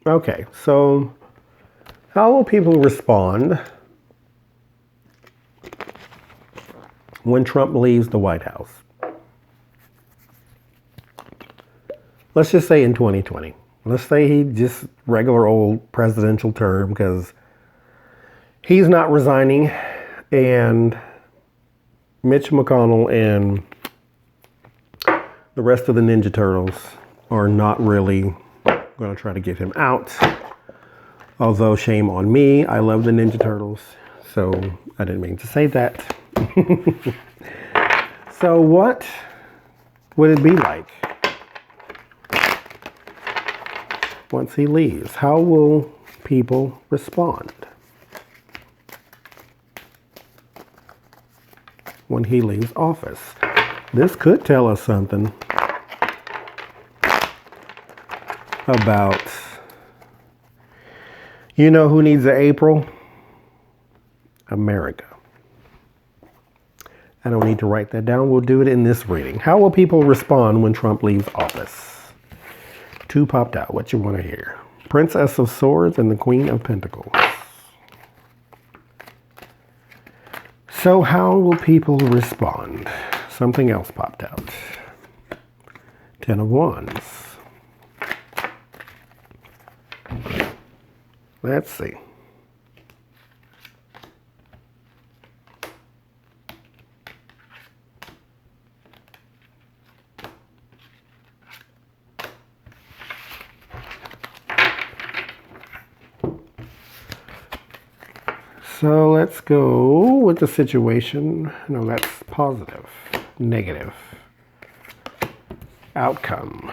Okay, so how will people respond when Trump leaves the White House? Let's just say in 2020. Let's say he just regular old presidential term because he's not resigning and Mitch McConnell and the rest of the Ninja Turtles are not really going to try to get him out. Although shame on me, I love the Ninja Turtles, so I didn't mean to say that. So what would it be like once he leaves? How will people respond when he leaves office? This could tell us something about, you know who needs an April? America. I don't need to write that down. We'll do it in this reading. How will people respond when Trump leaves office? 2 popped out. What you want to hear? Princess of Swords and the Queen of Pentacles. So how will people respond? Something else popped out. 10 of Wands. Let's see. So let's go with the situation. No, that's positive. Negative. Outcome.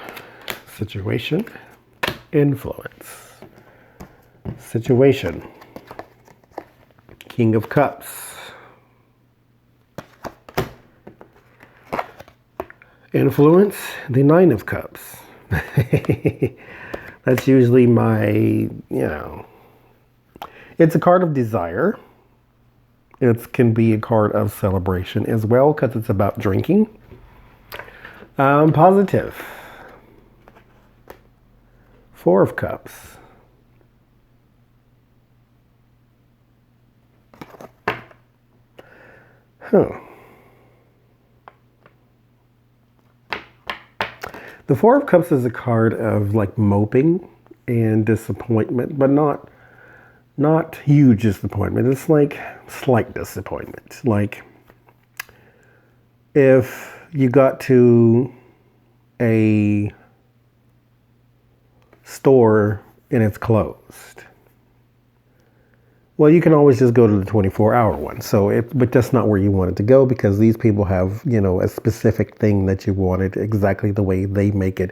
Situation. Influence. Situation. King of Cups. Influence. The 9 of Cups. That's usually my, it's a card of desire. It can be a card of celebration as well because it's about drinking. Positive. 4 of Cups. The 4 of Cups is a card of like moping and disappointment, but not huge disappointment. It's like slight disappointment. Like if you got to a store and it's closed. Well, you can always just go to the 24-hour one. But that's not where you wanted to go because these people have, a specific thing that you wanted exactly the way they make it.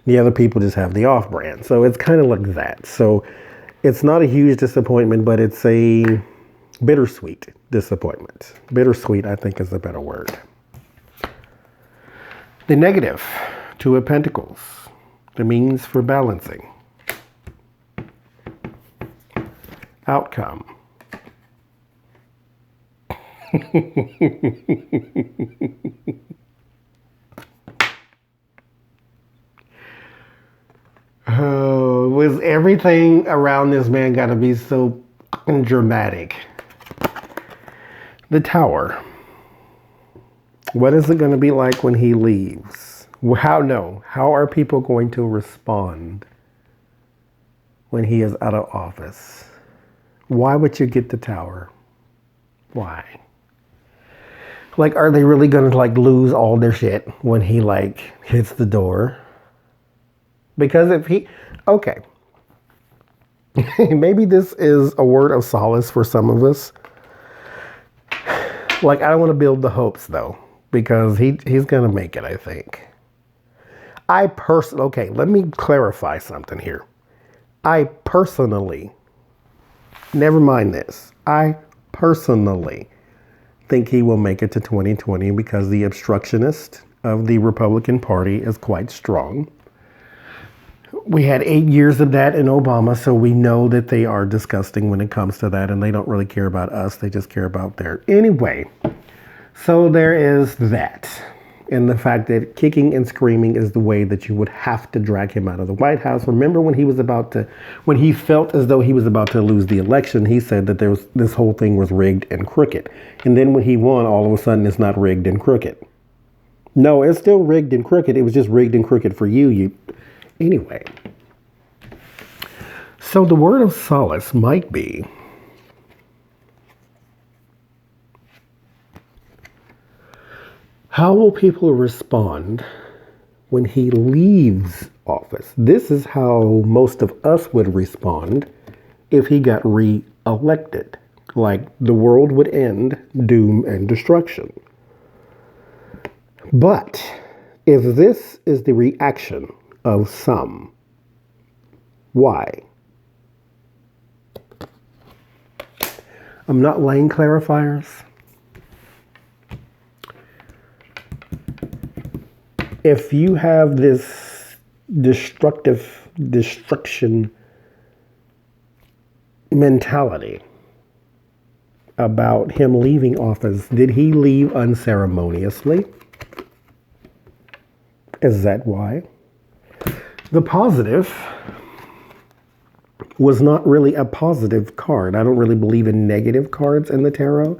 The other people just have the off-brand. So it's kind of like that. So it's not a huge disappointment, but it's a bittersweet disappointment. Bittersweet, I think, is a better word. The negative, 2 of Pentacles, the means for balancing. Outcome. Oh, was everything around this man got to be so dramatic? The Tower. What is it going to be like when he leaves? How are people going to respond when he is out of office? Why would you get the Tower? Why? Like, are they really going to lose all their shit when he hits the door? Because okay, maybe this is a word of solace for some of us. I don't want to build the hopes though, because he's going to make it, I think. Okay, let me clarify something here. I personally, never mind this, I personally think he will make it to 2020 because the obstructionist of the Republican Party is quite strong. We had 8 years of that in Obama, so we know that they are disgusting when it comes to that, and they don't really care about us. They just care about their... Anyway, so there is that. And the fact that kicking and screaming is the way that you would have to drag him out of the White House. Remember when when he felt as though he was about to lose the election, he said that this whole thing was rigged and crooked. And then when he won, all of a sudden it's not rigged and crooked. No, it's still rigged and crooked. It was just rigged and crooked for you. Anyway. So the word of solace might be, how will people respond when he leaves office? This is how most of us would respond if he got re-elected. Like the world would end, doom and destruction. But if this is the reaction of some, why? I'm not laying clarifiers. If you have this destruction mentality about him leaving office, did he leave unceremoniously? Is that why? The positive was not really a positive card. I don't really believe in negative cards in the tarot.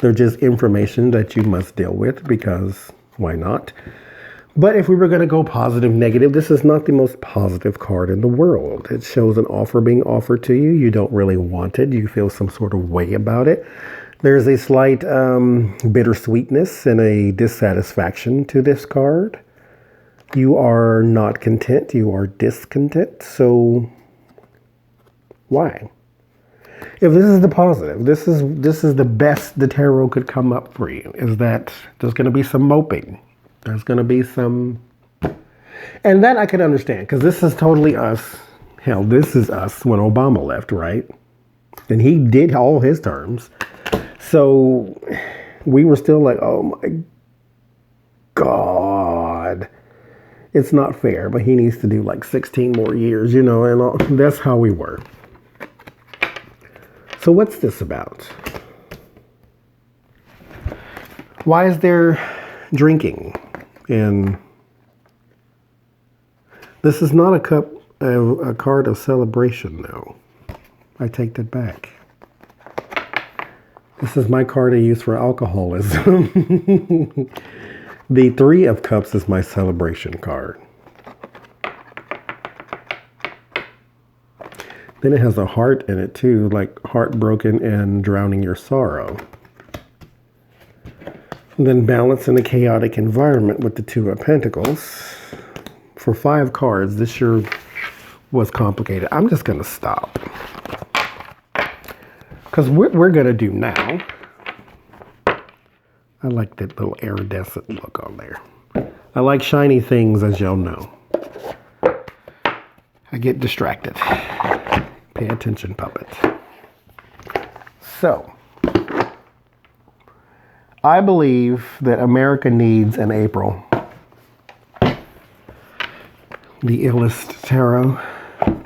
They're just information that you must deal with because why not? But if we were going to go positive, negative, this is not the most positive card in the world. It shows an offer being offered to you. You don't really want it. You feel some sort of way about it. There's a slight bittersweetness and a dissatisfaction to this card. You are not content. You are discontent. So why? If this is the positive, this is the best the tarot could come up for you, is that there's going to be some moping. There's going to be some, and that I can understand because this is totally us. Hell, this is us when Obama left, right? And he did all his terms. So we were still like, oh my God, it's not fair, but he needs to do like 16 more years, and that's how we were. So what's this about? Why is there drinking? And this is not a card of celebration, though. I take that back. This is my card I use for alcoholism. The Three of Cups is my celebration card. Then it has a heart in it too, like heartbroken and drowning your sorrow. And then balance in a chaotic environment with the Two of Pentacles. For 5 cards, this sure was complicated. I'm just going to stop. Because what we're going to do now, I like that little iridescent look on there. I like shiny things, as y'all know. I get distracted. Pay attention, puppet. So, I believe that America needs an April. The illest tarot,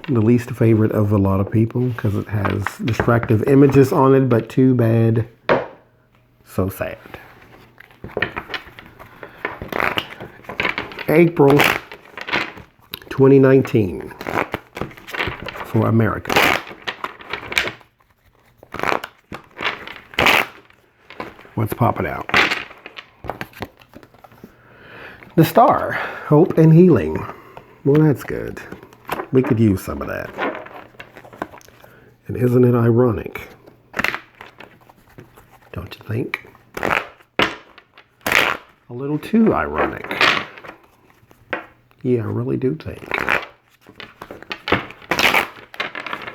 the least favorite of a lot of people because it has distractive images on it, but too bad, so sad. April 2019 for America. What's popping out? The Star, hope and healing. Well, that's good. We could use some of that. And isn't it ironic? Don't you think? A little too ironic. Yeah, I really do think.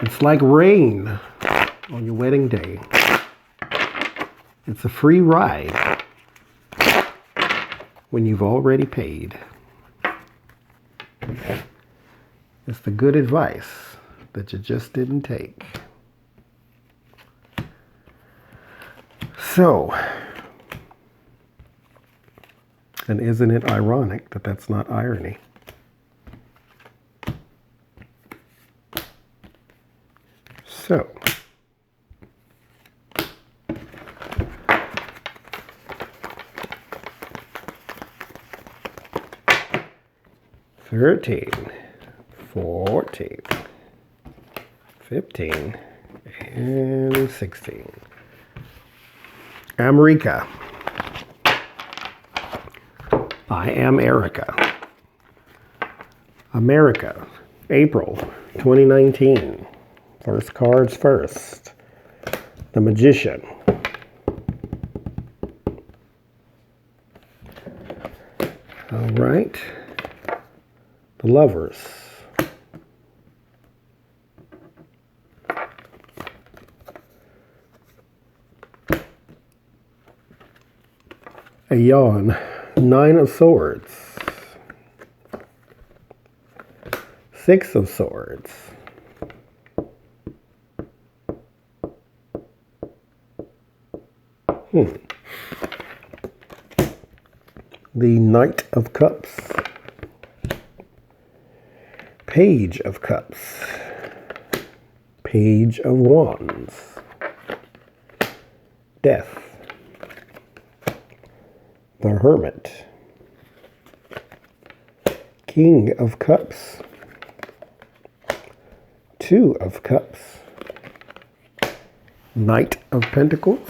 It's like rain on your wedding day. It's a free ride when you've already paid. It's the good advice that you just didn't take. So, and isn't it ironic that that's not irony? So, 13, 14, 15, and 16. America. I am Erica. America. April 2019. First cards first. The Magician. All right. The Lovers. A yawn. 9 of Swords. 6 of Swords. The Knight of Cups. Page of Cups. Page of Wands. Death. The Hermit. King of Cups. 2 of Cups. Knight of Pentacles.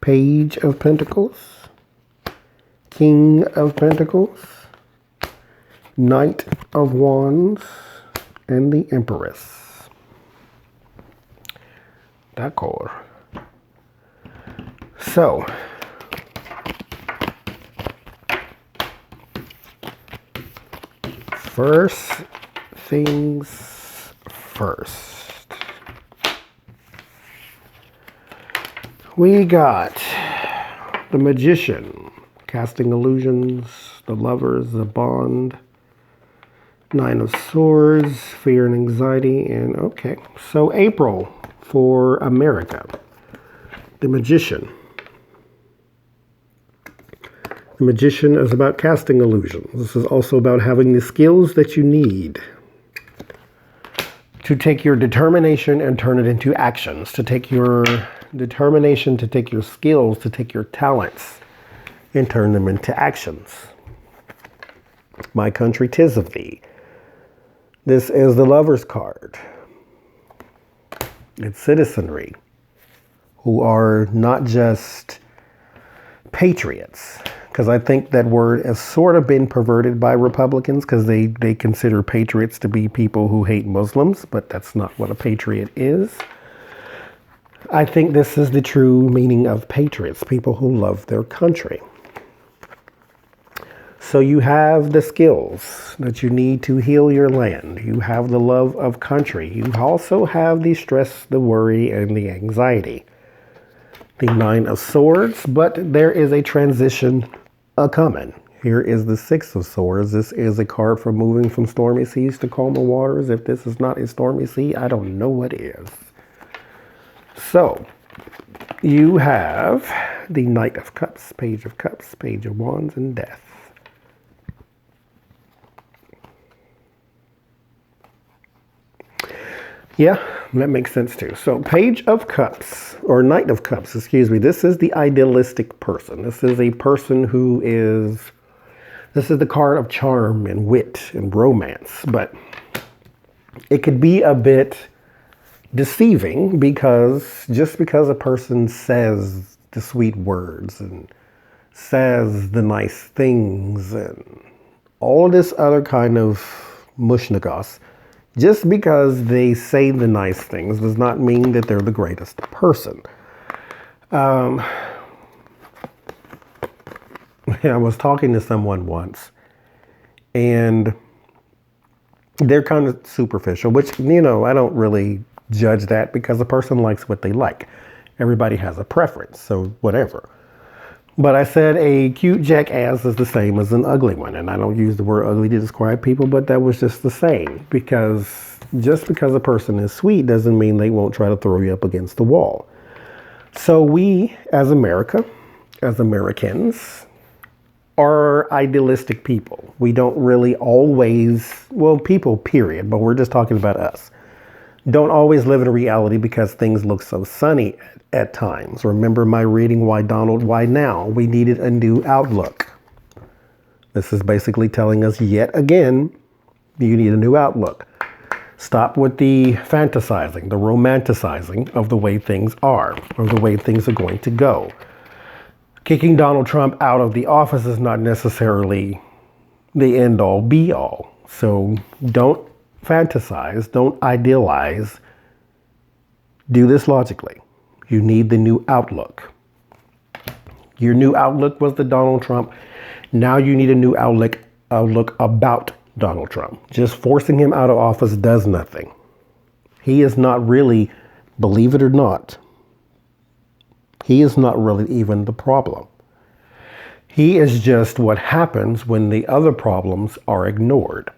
Page of Pentacles. King of Pentacles. Knight of Wands. And the Empress. D'accord. So, first things first. We got the Magician, casting illusions, the Lovers, the Bond, 9 of Swords, fear and anxiety, and okay. So April for America, the Magician. The Magician is about casting illusions. This is also about having the skills that you need to take your determination and turn it into actions, to take your determination, to take your skills, to take your talents and turn them into actions. My country, 'tis of thee. This is the Lover's card. It's citizenry who are not just patriots, because I think that word has sort of been perverted by Republicans because they consider patriots to be people who hate Muslims, but that's not what a patriot is. I think this is the true meaning of patriots, people who love their country. So you have the skills that you need to heal your land. You have the love of country. You also have the stress, the worry, and the anxiety. The 9 of Swords, but there is a transition coming. Here is the 6 of Swords. This is a card for moving from stormy seas to calmer waters. If this is not a stormy sea, I don't know what is. So, you have the Knight of Cups, Page of Cups, Page of Wands, and Death. Yeah, that makes sense too. So Page of Cups, or Knight of Cups, excuse me, this is the idealistic person. This is a person who is, this is the card of charm and wit and romance, but it could be a bit deceiving because just because a person says the sweet words and says the nice things and all this other kind of mushnagas, just because they say the nice things does not mean that they're the greatest person. I was talking to someone once, and they're kind of superficial, which, you know, I don't really judge that because a person likes what they like. Everybody has a preference, so whatever. But I said a cute jackass is the same as an ugly one. And I don't use the word ugly to describe people, but that was just the same. Because just because a person is sweet doesn't mean they won't try to throw you up against the wall. So we, as America, as Americans, are idealistic people. We don't really always, well, people, period, but we're just talking about us. Don't always live in reality because things look so sunny at times. Remember my reading, Why Donald, Why Now? We needed a new outlook. This is basically telling us yet again, you need a new outlook. Stop with the fantasizing, the romanticizing of the way things are, or the way things are going to go. Kicking Donald Trump out of the office is not necessarily the end all be all. So don't fantasize, don't idealize. Do this logically. You need the new outlook. Your new outlook was the Donald Trump. Now you need a new outlook about Donald Trump. Just forcing him out of office does nothing. He is not really, believe it or not, he is not really even the problem. He is just what happens when the other problems are ignored.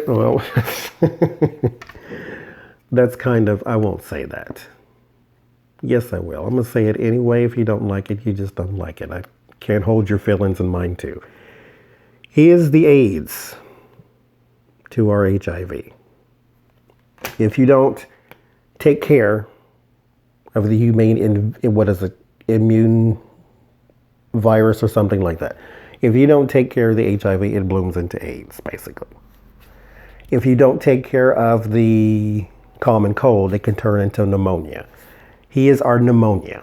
Well, that's kind of, I won't say that. Yes, I will. I'm going to say it anyway. If you don't like it, you just don't like it. I can't hold your feelings in mind too. He is the AIDS to our HIV. If you don't take care of the immune virus or something like that. If you don't take care of the HIV, it blooms into AIDS, basically. If you don't take care of the common cold, it can turn into pneumonia. He is our pneumonia.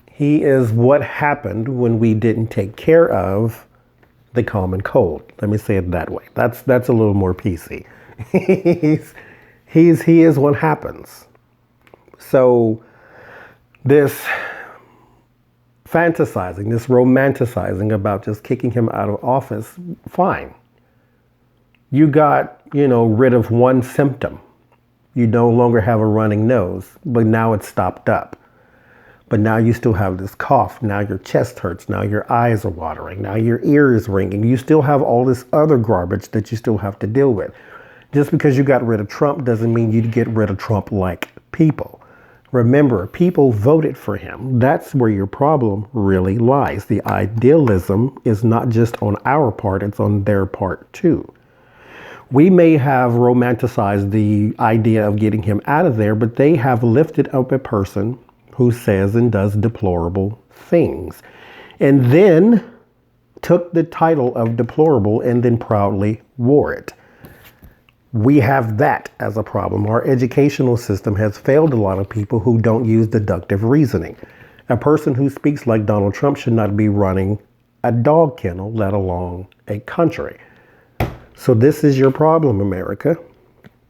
He is what happened when we didn't take care of the common cold. Let me say it that way. That's a little more PC. He is what happens. So this fantasizing, this romanticizing about just kicking him out of office, fine. You got, rid of one symptom. You no longer have a running nose, but now it's stopped up. But now you still have this cough. Now your chest hurts. Now your eyes are watering. Now your ear is ringing. You still have all this other garbage that you still have to deal with. Just because you got rid of Trump doesn't mean you get rid of Trump-like people. Remember, people voted for him. That's where your problem really lies. The idealism is not just on our part, it's on their part too. We may have romanticized the idea of getting him out of there, but they have lifted up a person who says and does deplorable things, and then took the title of deplorable and then proudly wore it. We have that as a problem. Our educational system has failed a lot of people who don't use deductive reasoning. A person who speaks like Donald Trump should not be running a dog kennel, let alone a country. So this is your problem, America.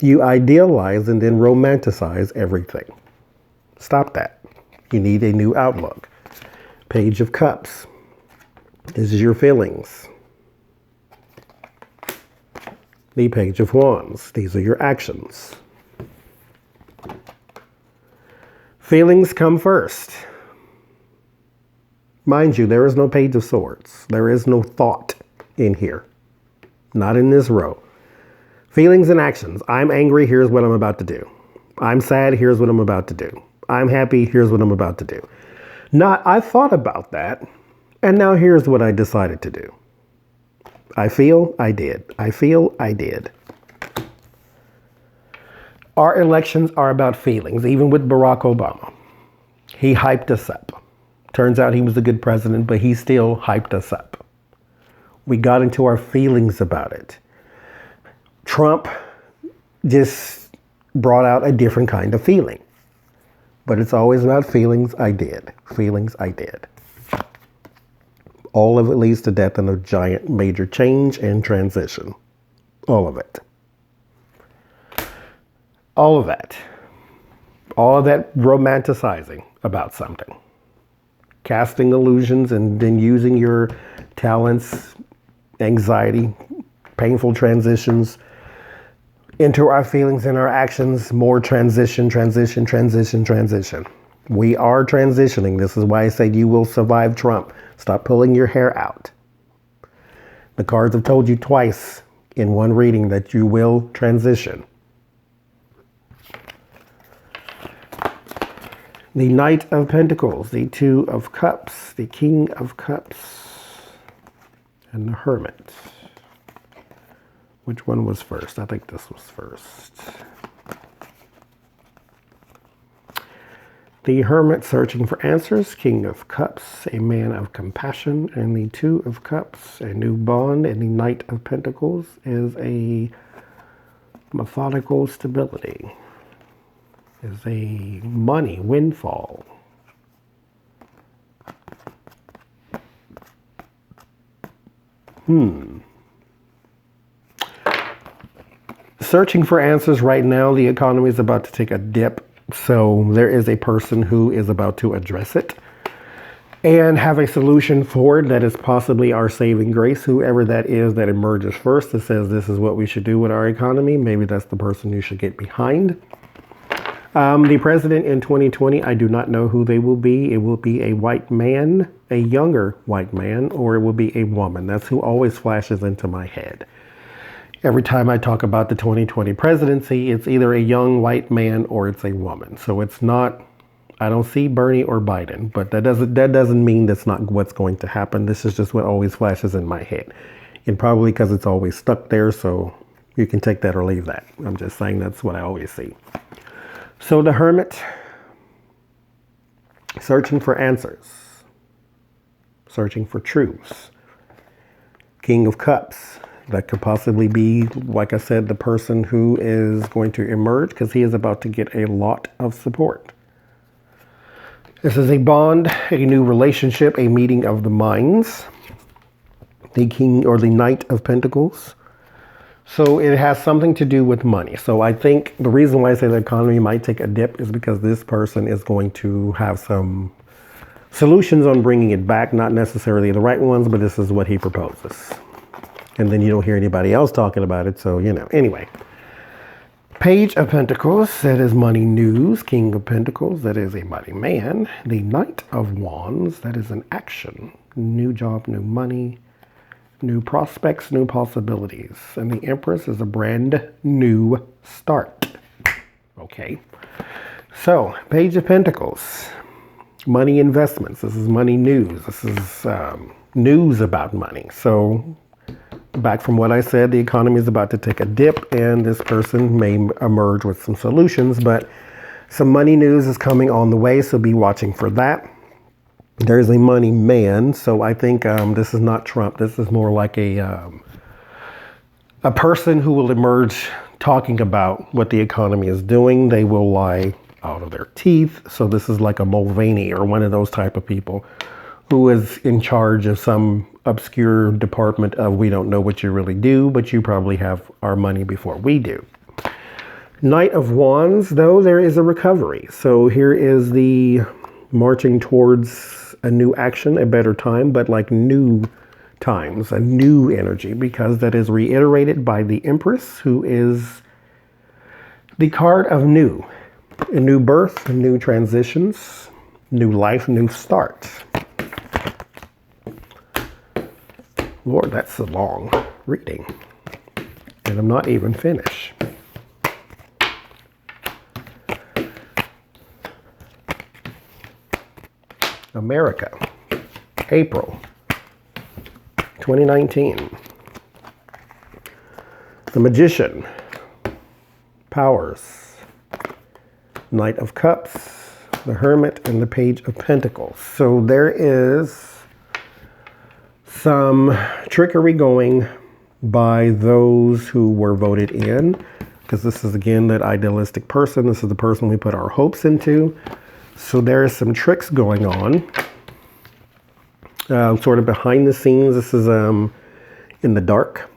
You idealize and then romanticize everything. Stop that. You need a new outlook. Page of Cups. This is your feelings. The Page of Wands. These are your actions. Feelings come first. Mind you, there is no Page of Swords. There is no thought in here. Not in this row. Feelings and actions. I'm angry, here's what I'm about to do. I'm sad, here's what I'm about to do. I'm happy, here's what I'm about to do. Not, I thought about that, and now here's what I decided to do. I feel, I did. I feel, I did. Our elections are about feelings, even with Barack Obama. He hyped us up. Turns out he was a good president, but he still hyped us up. We got into our feelings about it. Trump just brought out a different kind of feeling. But it's always about feelings, I did. Feelings, I did. All of it leads to death and a giant major change and transition. All of it. All of that. All of that romanticizing about something. Casting illusions and then using your talents, anxiety, painful transitions into our feelings and our actions. More transition. We are transitioning. This is why I said you will survive Trump. Stop pulling your hair out. The cards have told you twice in one reading that you will transition. The Knight of Pentacles, the Two of Cups, the King of Cups, and the Hermit. Which one was first? I think this was first. The Hermit searching for answers. King of Cups, a man of compassion. And the Two of Cups, a new bond. And the Knight of Pentacles is a methodical stability. Is a money windfall. Searching for answers right now. The economy is about to take a dip. So there is a person who is about to address it and have a solution for it that is possibly our saving grace. Whoever that is that emerges first that says this is what we should do with our economy, maybe that's the person you should get behind. The president in 2020, I do not know who they will be. It will be a white man, a younger white man, or it will be a woman. That's who always flashes into my head. Every time I talk about the 2020 presidency, it's either a young white man or it's a woman. So it's not, I don't see Bernie or Biden, but that doesn't mean that's not what's going to happen. This is just what always flashes in my head. And probably because it's always stuck there, so you can take that or leave that. I'm just saying that's what I always see. So the Hermit, searching for answers, searching for truths. King of Cups, that could possibly be, like I said, the person who is going to emerge because he is about to get a lot of support. This is a bond, a new relationship, a meeting of the minds. The King or the Knight of Pentacles. So it has something to do with money. So I think the reason why I say the economy might take a dip is because this person is going to have some solutions on bringing it back. Not necessarily the right ones, but this is what he proposes. And then you don't hear anybody else talking about it. So, anyway. Page of Pentacles, that is money news. King of Pentacles, that is a money man. The Knight of Wands, that is an action. New job, new money. New prospects, new possibilities. And the Empress is a brand new start. Okay. So, Page of Pentacles. Money investments. This is money news. This is news about money. So, back from what I said, the economy is about to take a dip and this person may emerge with some solutions, but some money news is coming on the way, so be watching for that. There's a money man, so I think this is not Trump. This is more like a person who will emerge talking about what the economy is doing. They will lie out of their teeth. So this is like a Mulvaney or one of those type of people who is in charge of some obscure department of we don't know what you really do, but you probably have our money before we do. Knight of Wands, though, there is a recovery. So here is the marching towards a new action, a better time, but like new times, a new energy, because that is reiterated by the Empress, who is the card of new. A new birth, new transitions, new life, new start. Lord, that's a long reading. And I'm not even finished. America, April 2019. The Magician, Powers, Knight of Cups, the Hermit, and the Page of Pentacles. So there is some trickery going by those who were voted in, because this is, again, that idealistic person. This is the person we put our hopes into. So there is some tricks going on, sort of behind the scenes. This is in the dark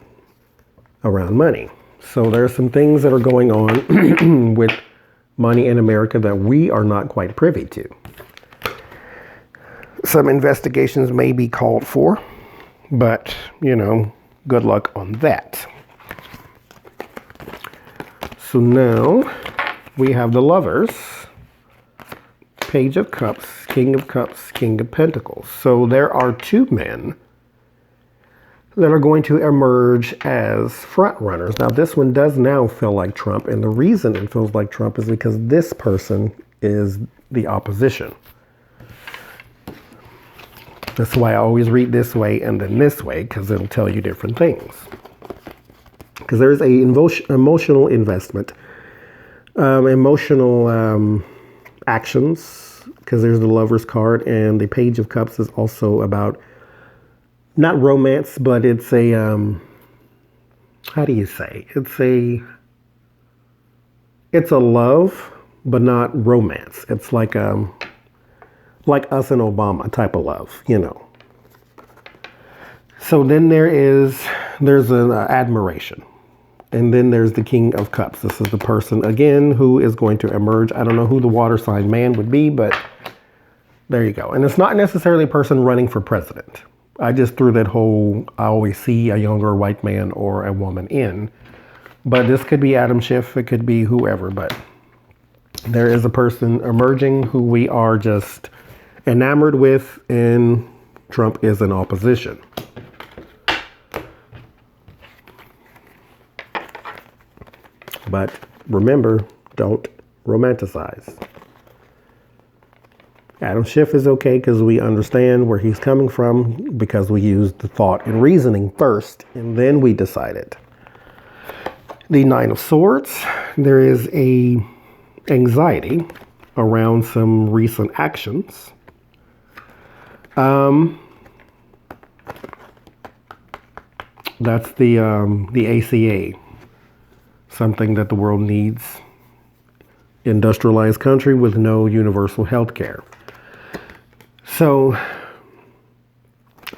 around money. So there are some things that are going on with money in America that we are not quite privy to. Some investigations may be called for, but, good luck on that. So now we have the Lovers. Page of Cups, King of Cups, King of Pentacles. So there are two men that are going to emerge as front runners. Now this one does now feel like Trump, and the reason it feels like Trump is because this person is the opposition. That's why I always read this way and then this way, because it'll tell you different things. Because there's a emotional investment, emotional actions, because there's the Lover's card, and the Page of Cups is also about not romance, but it's a how do you say? It's a love, but not romance. It's like us and Obama type of love, you know. So then there's an admiration. And then there's the King of Cups. This is the person, again, who is going to emerge. I don't know who the water sign man would be, but there you go. And it's not necessarily a person running for president. I just threw that whole, I always see a younger white man or a woman in. But this could be Adam Schiff. It could be whoever. But there is a person emerging who we are just enamored with, and Trump is in opposition. But remember, don't romanticize. Adam Schiff is okay because we understand where he's coming from, because we used the thought and reasoning first, and then we decided. The Nine of Swords, there is a anxiety around some recent actions. That's the ACA. Something that the world needs. Industrialized country with no universal health care. So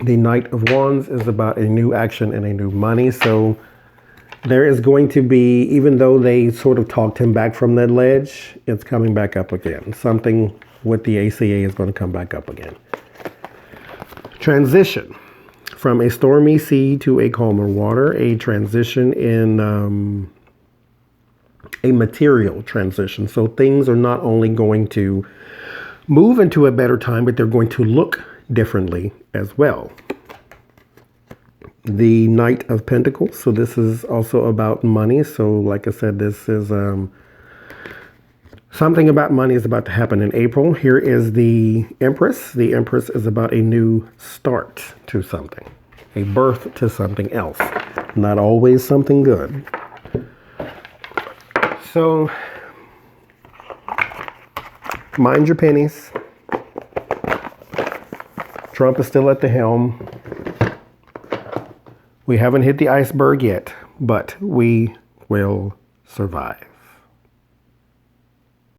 the Knight of Wands is about a new action and a new money. So there is going to be, even though they sort of talked him back from that ledge, it's coming back up again. Something with the ACA is going to come back up again. Transition from a stormy sea to a calmer water. A transition in a material transition. So things are not only going to move into a better time, but they're going to look differently as well. The Knight of Pentacles. So this is also about money. So like I said, this is something about money is about to happen in April. Here is the Empress. The Empress is about a new start to something, a birth to something else. Not always something good. So, mind your pennies. Trump is still at the helm. We haven't hit the iceberg yet, but we will survive.